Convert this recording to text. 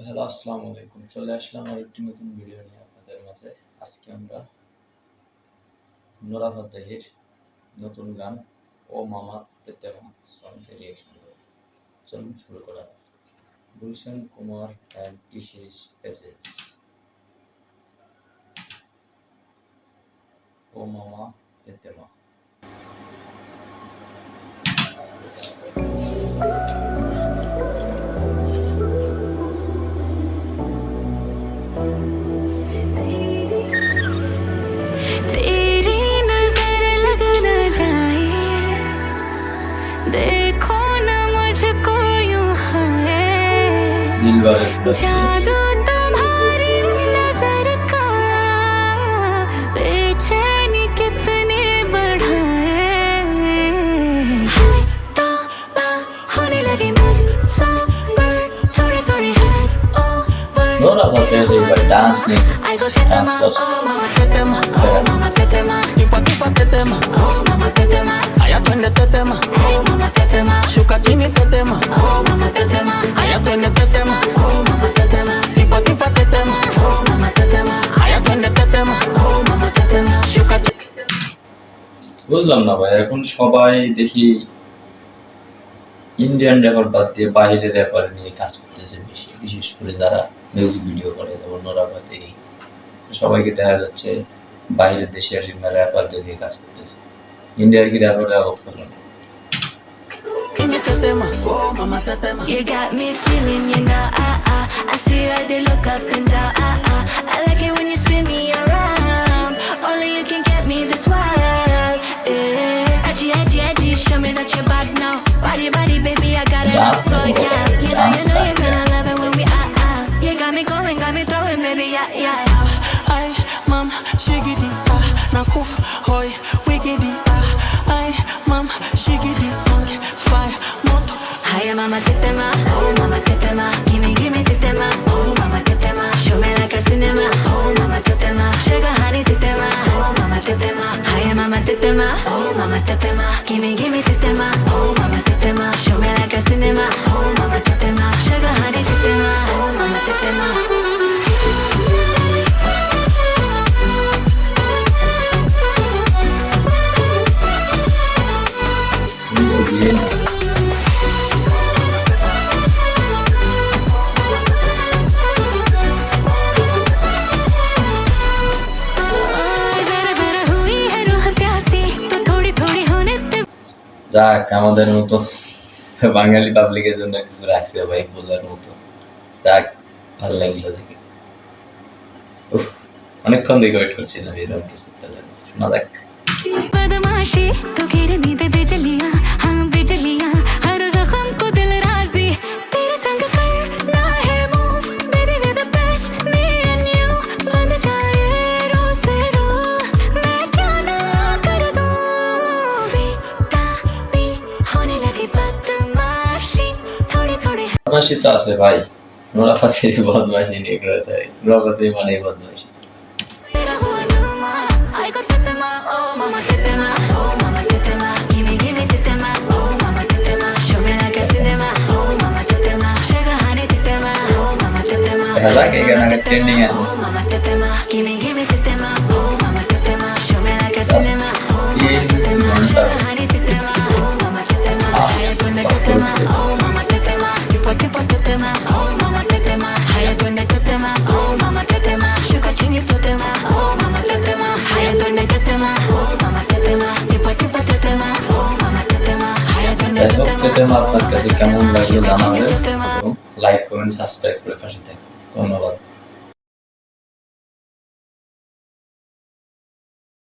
Hello, আসসালামু আলাইকুম। চলে আসলাম আরেকটি নতুন ভিডিও নিয়ে আপনাদের মাঝে। আজকে আমরা নোরা ফাতেহির নতুন গান ও মামা তেতেমা সঙ্গে রিয়েকশন করব। চলুন শুরু করা যাক। Gulshan Kumar and T Series পেজেস। ও মামা তেতেমা। तेरी नजर लग न जाए, देखो न मुझको यूं है, जादू तुम्हारी नजर का बेचैनी कितनी बढ़ाए। तो होने लगी मुझसे थोड़ी थोड़ी है ओवर। নোরা ফাতেহি ভাই ডান্স নেই, dance Mama tetema, kipa kipa tetema. Oh mama tetema, aya twende tetema. Oh mama tetema, shuka chini tetema. Oh mama tetema, aya twende tetema. Oh mama tetema, kipa kipa tetema. Oh mama tetema, aya twende tetema. Oh mama tetema, shuka chini. বুঝলাম না ভাই, এখন সবাই দেখি Indian wrapper বাদ দিয়ে বাইরের wrapper নিয়ে কাজ করতেছে বেশি, বিশেষ করে যারা মিউজিক ভিডিও করে, যেমন নোরা ফাতেহি। সবাইকে দেখা যাচ্ছে বাইরের দেশের র্যাপারদের নিয়ে কাজ করতেছে। ইন্ডিয়ার কি র্যাপারের অবস্থা না? Oh mama tetema, You got me feeling, you know, I see how they look up and down, I like it when you spin me around. Only you can get me this wild, yeah. Edgy, edgy, edgy, show me that you're bad now. Body, body, baby, I gotta Dance, slow it down. You know, dance, you're gonna love it when we, You got me going, got me throwing, baby, yeah. ay mam shigidi na kuf hoy wigidi ay mam shigidi fire moto. Hi, mama tetema, oh mama tetema, gimme tetema, oh mama tetema, show me like a cinema, oh mama tetema, sugar honey tetema, oh mama tetema, hi mama tetema, oh mama tetema, gimme tetema, oh mama tetema, show me like a cinema, oh mama tetema, sugar honey tetema, oh mama tetema. যাক, আমাদের মতো বাঙালি পাবলিকের জন্য কিছু রাখছে ভাই বোঝার মতো। যাক, ভালো লাগলো দেখে। অনেকক্ষণ থেকে ওয়েট করছিলাম এরকম কিছু একটা শোনা যাক। बदमाशी तो गिरनी दे बिजलियां, हाँ बिजलियां, हर जख्म को दिल राजी, तेरे संग करना है move, baby we're the best, me and you, बंध जाए रो से रो, मैं क्या ना कर दूं, भी होने लगी बदमाशी, थोड़ी थोड़ी। বদমাশি তো আছে ভাই, নোরা ফাতেহি বদমাশি নিয়ে করে দেয়। নোরা ফাতেহি মানে বদমাশি। तेरा हुआ धुमा, I got tetema, oh mama tetema, oh mama tetema, gimme tetema, oh mama tetema, show me like a cinema, oh mama tetema, sugar honey tetema, oh mama tetema, দেখা যাক এই গানটা ট্রেন্ডিং আছে। oh mama tetema, gimme tetema, oh mama tetema, show me like a cinema, oh mama tetema, sugar honey tetema, oh mama tetema, haya twende tetema, oh mama tetema, tipo tipo tetema, oh mama tetema, haya twende tetema, oh mama tetema, shuka chini tetema, oh mama tetema, haya twende tetema, oh mama tetema, tipo tipo tetema, oh mama tetema, haya twende যাই হোক, tetema, তেতেমা আপনার কাছে কেমন লাগলো জানাবেন tetema. এবং like comment subscribe করে পাশে থাকুন। ধন্যবাদ।